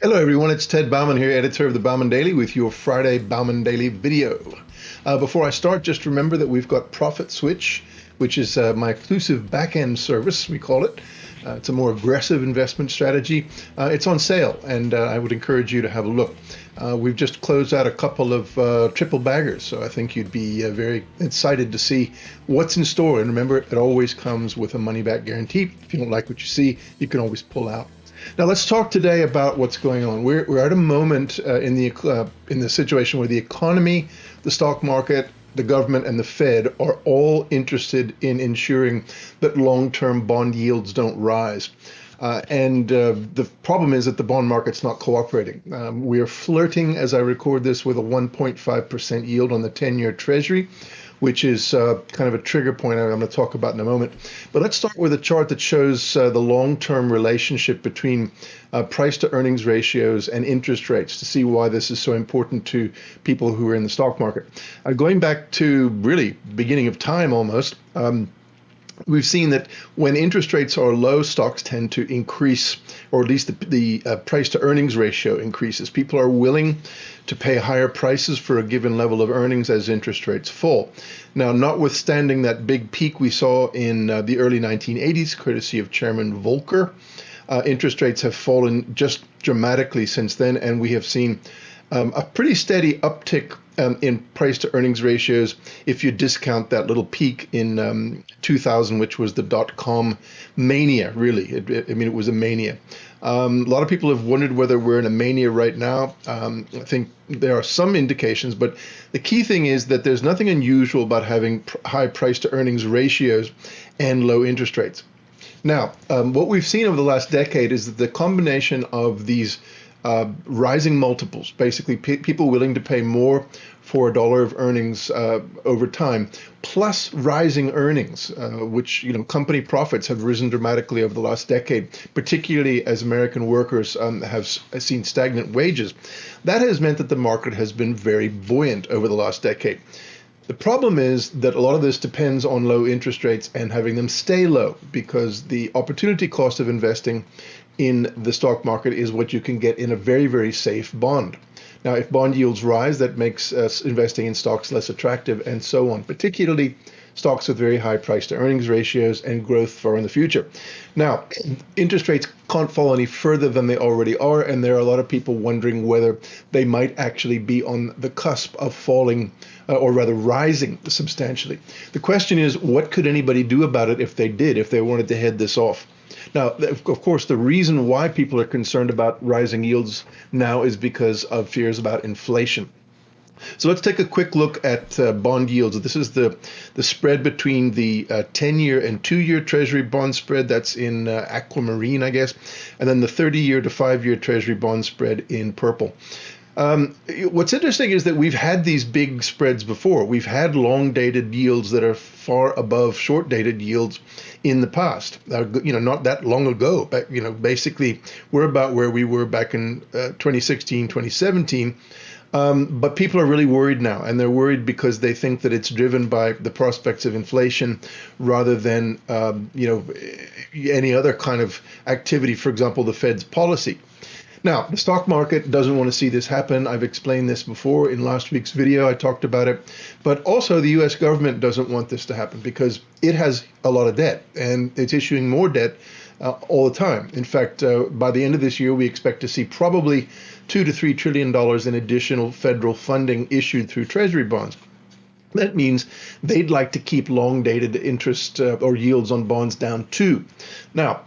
Hello, everyone. It's Ted Bauman here, editor of the Bauman Daily, with your Friday Bauman Daily video. Before I start, just remember that we've got Profit Switch, which is my exclusive back-end service, we call it. It's a more aggressive investment strategy. It's on sale, and I would encourage you to have a look. We've just closed out a couple of triple baggers, so I think you'd be very excited to see what's in store. And remember, it always comes with a money-back guarantee. If you don't like what you see, you can always pull out. Now let's talk today about what's going on. We're at a moment in the situation where the economy, the stock market, the government, and the Fed are all interested in ensuring that long-term bond yields don't rise. The problem is that the bond market's not cooperating. We are flirting, as I record this, with a 1.5% yield on the 10-year Treasury, which is kind of a trigger point I'm going to talk about in a moment. But let's start with a chart that shows the long-term relationship between price to earnings ratios and interest rates to see why this is so important to people who are in the stock market. Going back to really beginning of time almost, we've seen that when interest rates are low, stocks tend to increase, or at least the price to earnings ratio increases. People are willing to pay higher prices for a given level of earnings as interest rates fall. Now, notwithstanding that big peak we saw in the early 1980s, courtesy of Chairman Volcker, interest rates have fallen just dramatically since then, and we have seen a pretty steady uptick in price to earnings ratios if you discount that little peak in 2000, which was the dot-com mania, really. It was a mania. A lot of people have wondered whether we're in a mania right now. I think there are some indications, but the key thing is that there's nothing unusual about having high price to earnings ratios and low interest rates. Now, what we've seen over the last decade is that the combination of these rising multiples, basically people willing to pay more for a dollar of earnings over time, plus rising earnings, which company profits have risen dramatically over the last decade, particularly as American workers have seen stagnant wages. That has meant that the market has been very buoyant over the last decade. The problem is that a lot of this depends on low interest rates and having them stay low, because the opportunity cost of investing in the stock market is what you can get in a very, very safe bond. Now, if bond yields rise, that makes investing in stocks less attractive, and so on, particularly stocks with very high price to earnings ratios and growth far in the future. Now, interest rates can't fall any further than they already are, and there are a lot of people wondering whether they might actually be on the cusp of falling, or rather rising substantially. The question is, what could anybody do about it if they wanted to head this off? Now, of course, the reason why people are concerned about rising yields now is because of fears about inflation. So let's take a quick look at bond yields. This is the spread between the 10-year and 2-year Treasury bond spread. That's in aquamarine, I guess, and then the 30-year to 5-year Treasury bond spread in purple. What's interesting is that we've had these big spreads before. We've had long-dated yields that are far above short-dated yields in the past. Not that long ago, but basically we're about where we were back in 2016, 2017. But people are really worried now, and they're worried because they think that it's driven by the prospects of inflation rather than any other kind of activity. For example, the Fed's policy. Now, the stock market doesn't want to see this happen. I've explained this before in last week's video. I talked about it. But also the U.S. government doesn't want this to happen because it has a lot of debt, and it's issuing more debt all the time. In fact, by the end of this year, we expect to see probably $2 to $3 trillion in additional federal funding issued through Treasury bonds. That means they'd like to keep long-dated interest or yields on bonds down too. Now,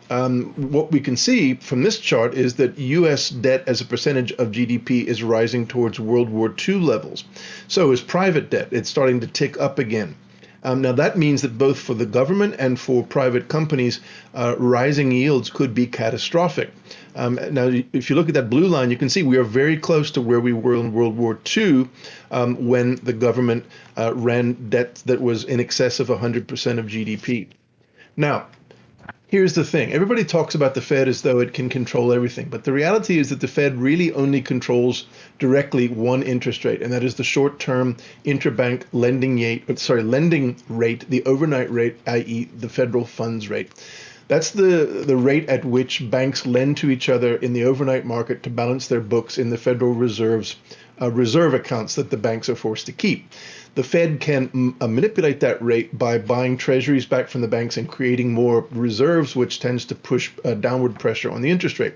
what we can see from this chart is that U.S. debt as a percentage of GDP is rising towards World War II levels. So is private debt. It's starting to tick up again. Now, that means that both for the government and for private companies, rising yields could be catastrophic. Now, if you look at that blue line, you can see we are very close to where we were in World War II when the government ran debt that was in excess of 100% of GDP. Now, here's the thing. Everybody talks about the Fed as though it can control everything, but the reality is that the Fed really only controls directly one interest rate, and that is the short-term interbank lending rate, the overnight rate, i.e. the federal funds rate. That's the rate at which banks lend to each other in the overnight market to balance their books in the Federal Reserve's reserve accounts that the banks are forced to keep. The Fed can manipulate that rate by buying treasuries back from the banks and creating more reserves, which tends to push downward pressure on the interest rate.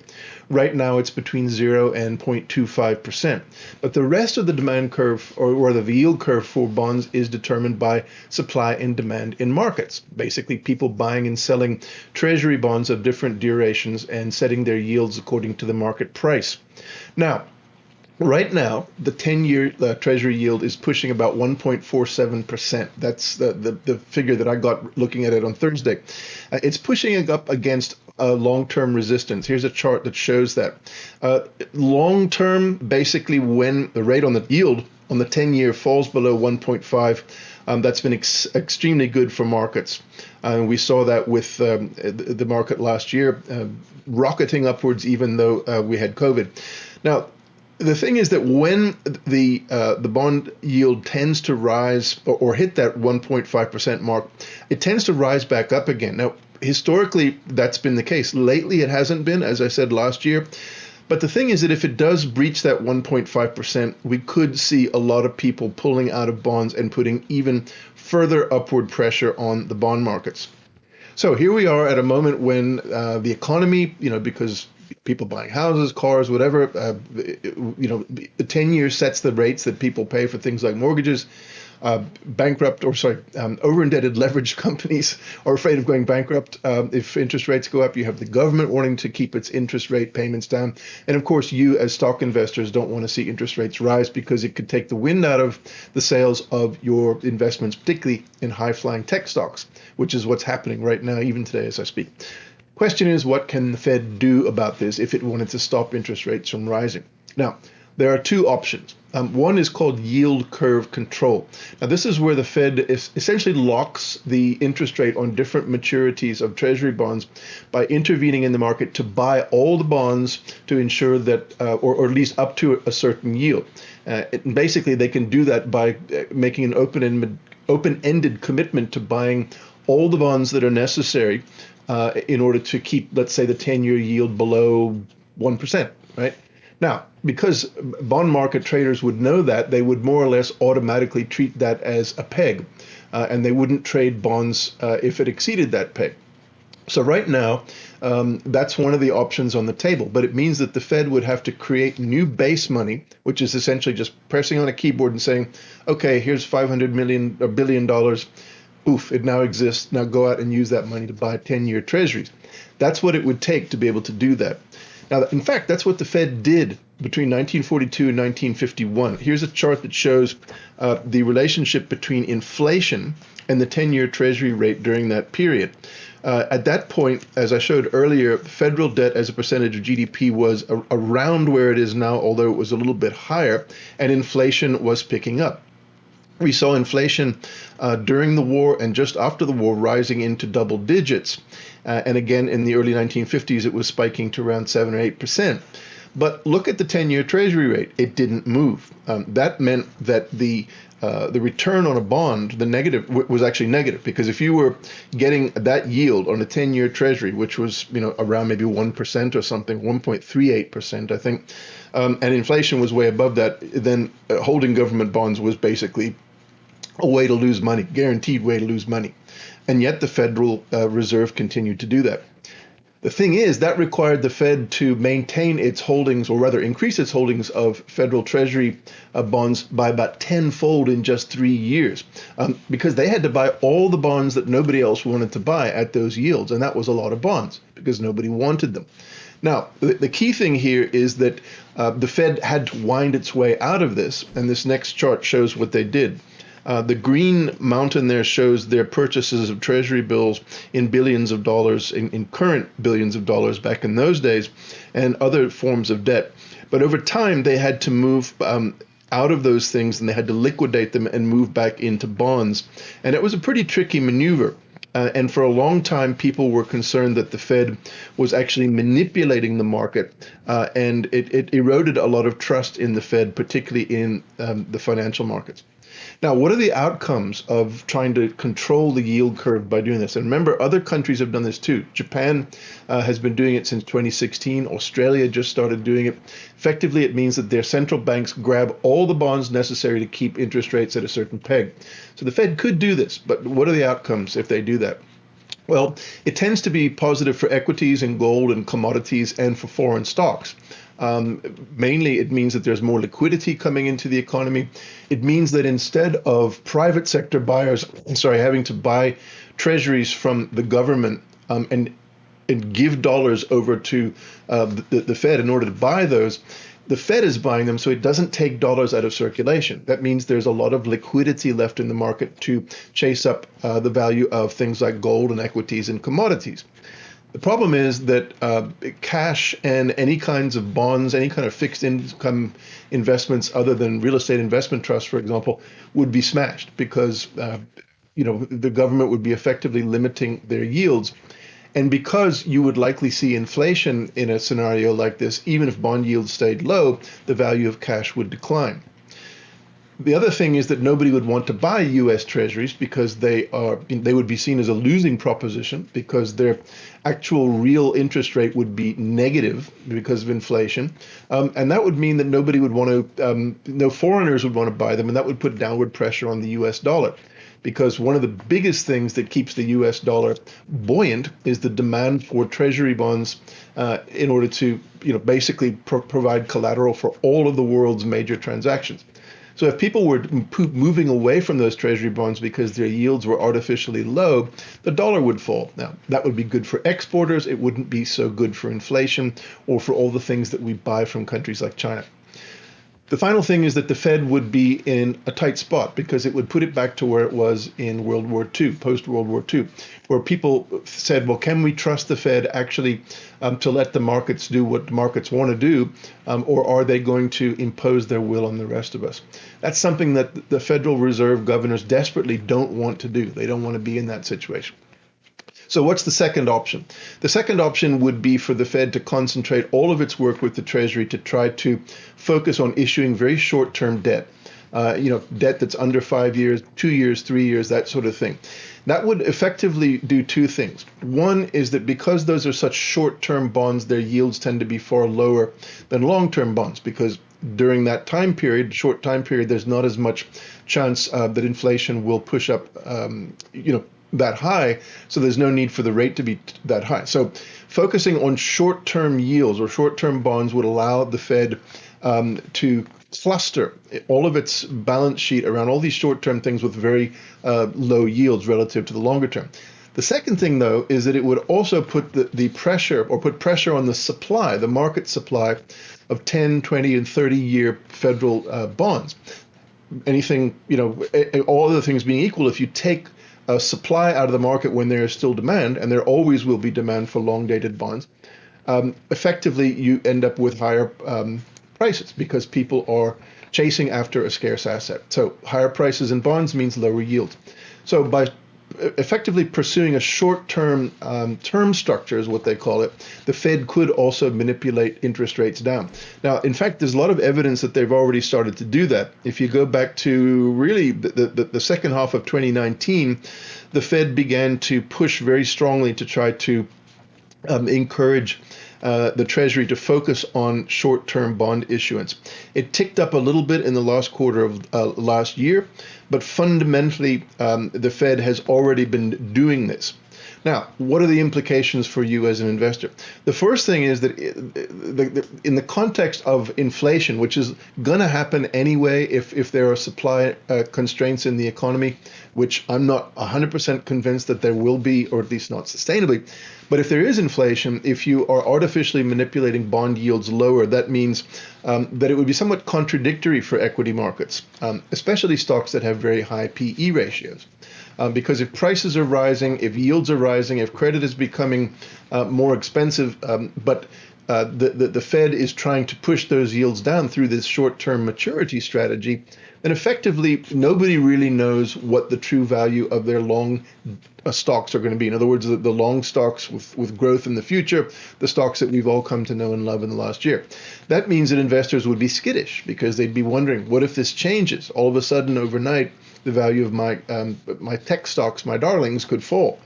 Right now, it's between 0 and 0.25%. But the rest of the demand curve, or the yield curve for bonds, is determined by supply and demand in markets. Basically, people buying and selling treasury bonds of different durations and setting their yields according to the market price. Now, right now, the 10-year Treasury yield is pushing about 1.47%. That's the figure that I got looking at it on Thursday. It's pushing it up against long-term resistance. Here's a chart that shows that. Long-term, basically when the rate on the yield on the 10-year falls below 1.5, that's been extremely good for markets. We saw that with the market last year, rocketing upwards even though we had COVID. Now, the thing is that when the bond yield tends to rise or hit that 1.5% mark, it tends to rise back up again. Now, historically, that's been the case. Lately, it hasn't been, as I said last year. But the thing is that if it does breach that 1.5%, we could see a lot of people pulling out of bonds and putting even further upward pressure on the bond markets. So here we are at a moment when the economy, because people buying houses, cars, whatever, the 10-year sets the rates that people pay for things like mortgages. Over-indebted leveraged companies are afraid of going bankrupt if interest rates go up. You have the government wanting to keep its interest rate payments down. And of course, you as stock investors don't want to see interest rates rise because it could take the wind out of the sails of your investments, particularly in high-flying tech stocks, which is what's happening right now, even today as I speak. Question is, what can the Fed do about this if it wanted to stop interest rates from rising? Now, there are two options. One is called yield curve control. Now, this is where the Fed essentially locks the interest rate on different maturities of Treasury bonds by intervening in the market to buy all the bonds to ensure that, or at least up to a certain yield. Basically, they can do that by making an open-ended commitment to buying all the bonds that are necessary in order to keep, let's say, the 10-year yield below 1%, right? Now, because bond market traders would know that, they would more or less automatically treat that as a peg, and they wouldn't trade bonds if it exceeded that peg. So right now, that's one of the options on the table, but it means that the Fed would have to create new base money, which is essentially just pressing on a keyboard and saying, okay, here's $500 million or $1 billion. Oof, it now exists. Now go out and use that money to buy 10-year treasuries. That's what it would take to be able to do that. Now, in fact, that's what the Fed did between 1942 and 1951. Here's a chart that shows the relationship between inflation and the 10-year treasury rate during that period. At that point, as I showed earlier, federal debt as a percentage of GDP was around where it is now, although it was a little bit higher, and inflation was picking up. We saw inflation during the war and just after the war rising into double digits. And again, in the early 1950s, it was spiking to around 7 or 8%. But look at the 10-year Treasury rate. It didn't move. That meant that the return on a bond, the negative, was actually negative, because if you were getting that yield on a 10-year Treasury, which was around maybe 1% or something, 1.38%, I think, and inflation was way above that, then holding government bonds was basically a way to lose money, guaranteed way to lose money. And yet the Federal Reserve continued to do that. The thing is, that required the Fed to maintain its holdings, or rather increase its holdings of federal treasury bonds by about tenfold in just 3 years, because they had to buy all the bonds that nobody else wanted to buy at those yields. And that was a lot of bonds because nobody wanted them. Now, the key thing here is that the Fed had to wind its way out of this. And this next chart shows what they did. The green mountain there shows their purchases of treasury bills in billions of dollars, in current billions of dollars back in those days, and other forms of debt. But over time, they had to move out of those things, and they had to liquidate them and move back into bonds. And it was a pretty tricky maneuver. And for a long time, people were concerned that the Fed was actually manipulating the market, and it eroded a lot of trust in the Fed, particularly in the financial markets. Now, what are the outcomes of trying to control the yield curve by doing this? And remember, other countries have done this too. Japan has been doing it since 2016. Australia just started doing it. Effectively, it means that their central banks grab all the bonds necessary to keep interest rates at a certain peg. So the Fed could do this, but what are the outcomes if they do that? Well, it tends to be positive for equities and gold and commodities and for foreign stocks. Mainly, it means that there's more liquidity coming into the economy. It means that instead of private sector buyers, having to buy treasuries from the government and give dollars over to the Fed in order to buy those, the Fed is buying them, so it doesn't take dollars out of circulation. That means there's a lot of liquidity left in the market to chase up the value of things like gold and equities and commodities. The problem is that cash and any kinds of bonds, any kind of fixed income investments other than real estate investment trusts, for example, would be smashed because the government would be effectively limiting their yields. And because you would likely see inflation in a scenario like this, even if bond yields stayed low, the value of cash would decline. The other thing is that nobody would want to buy U.S. Treasuries because they would be seen as a losing proposition because their actual real interest rate would be negative because of inflation. And that would mean that nobody would want to, no foreigners would want to buy them, and that would put downward pressure on the U.S. dollar. Because one of the biggest things that keeps the US dollar buoyant is the demand for treasury bonds in order to basically provide collateral for all of the world's major transactions. So if people were moving away from those treasury bonds because their yields were artificially low, the dollar would fall. Now, that would be good for exporters. It wouldn't be so good for inflation or for all the things that we buy from countries like China. The final thing is that the Fed would be in a tight spot because it would put it back to where it was in World War II, post-World War II, where people said, well, can we trust the Fed actually to let the markets do what the markets want to do, or are they going to impose their will on the rest of us? That's something that the Federal Reserve governors desperately don't want to do. They don't want to be in that situation. So what's the second option? The second option would be for the Fed to concentrate all of its work with the Treasury to try to focus on issuing very short-term debt, debt that's under 5 years, 2 years, 3 years, that sort of thing. That would effectively do two things. One is that because those are such short-term bonds, their yields tend to be far lower than long-term bonds because during that time period, short time period, there's not as much chance that inflation will push up, that high, so there's no need for the rate to be that high. So focusing on short-term yields or short-term bonds would allow the Fed to cluster all of its balance sheet around all these short-term things with very low yields relative to the longer term. The second thing, though, is that it would also put the pressure on the supply, the market supply of 10, 20, and 30-year federal bonds. Anything, all other things being equal, if you take supply out of the market when there is still demand, and there always will be demand for long-dated bonds, effectively you end up with higher prices because people are chasing after a scarce asset. So higher prices in bonds means lower yields. So by effectively pursuing a short-term term structure is what they call it, the Fed could also manipulate interest rates down. Now, in fact, there's a lot of evidence that they've already started to do that. If you go back to really the second half of 2019, the Fed began to push very strongly to try to encourage the Treasury to focus on short-term bond issuance. It ticked up a little bit in the last quarter of last year, but fundamentally, the Fed has already been doing this. Now, what are the implications for you as an investor? The first thing is that in the context of inflation, which is going to happen anyway if there are supply constraints in the economy, which I'm not 100% convinced that there will be, or at least not sustainably. But if there is inflation, if you are artificially manipulating bond yields lower, that means that it would be somewhat contradictory for equity markets, especially stocks that have very high PE ratios. Because if prices are rising, if yields are rising, if credit is becoming more expensive, but the Fed is trying to push those yields down through this short-term maturity strategy, And effectively, nobody really knows what the true value of their long stocks are going to be. In other words, the long stocks with growth in the future, the stocks that we've all come to know and love in the last year. That means that investors would be skittish because they'd be wondering, what if this changes? All of a sudden, overnight, the value of my tech stocks, my darlings, could fall.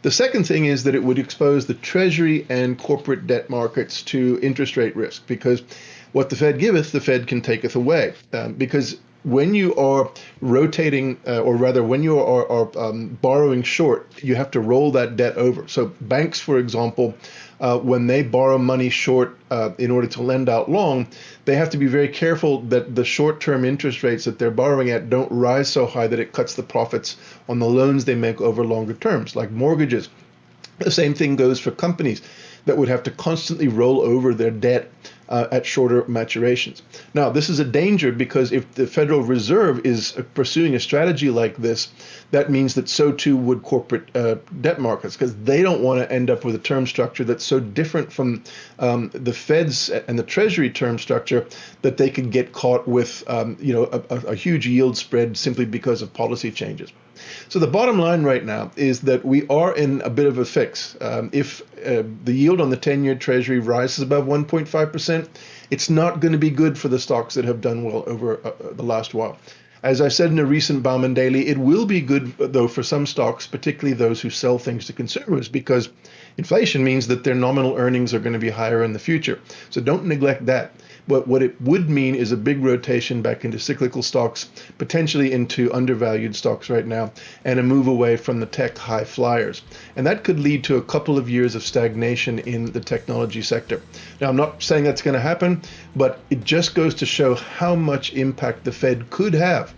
The second thing is that it would expose the Treasury and corporate debt markets to interest rate risk, because what the Fed giveth, the Fed can taketh away. Because when you are rotating, or rather when you are borrowing short, you have to roll that debt over. So banks, for example, when they borrow money short in order to lend out long, they have to be very careful that the short-term interest rates that they're borrowing at don't rise so high that it cuts the profits on the loans they make over longer terms, like mortgages. The same thing goes for companies that would have to constantly roll over their debt at shorter maturations. Now, this is a danger because if the Federal Reserve is pursuing a strategy like this, that means that so too would corporate debt markets, because they don't want to end up with a term structure that's so different from the Fed's and the Treasury term structure that they could get caught with a huge yield spread simply because of policy changes. So the bottom line right now is that we are in a bit of a fix. If the yield on the 10-year Treasury rises above 1.5%, it's not going to be good for the stocks that have done well over the last while. As I said in a recent Bauman Daily, it will be good, though, for some stocks, particularly those who sell things to consumers, because inflation means that their nominal earnings are going to be higher in the future. So don't neglect that. But what it would mean is a big rotation back into cyclical stocks, potentially into undervalued stocks right now, and a move away from the tech high flyers. And that could lead to a couple of years of stagnation in the technology sector. Now, I'm not saying that's going to happen, but it just goes to show how much impact the Fed could have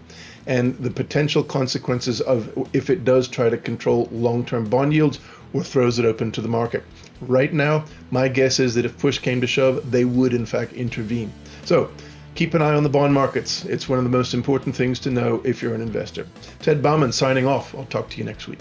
and the potential consequences of if it does try to control long-term bond yields or throws it open to the market. Right now, my guess is that if push came to shove, they would in fact intervene. So keep an eye on the bond markets. It's one of the most important things to know if you're an investor. Ted Bauman signing off. I'll talk to you next week.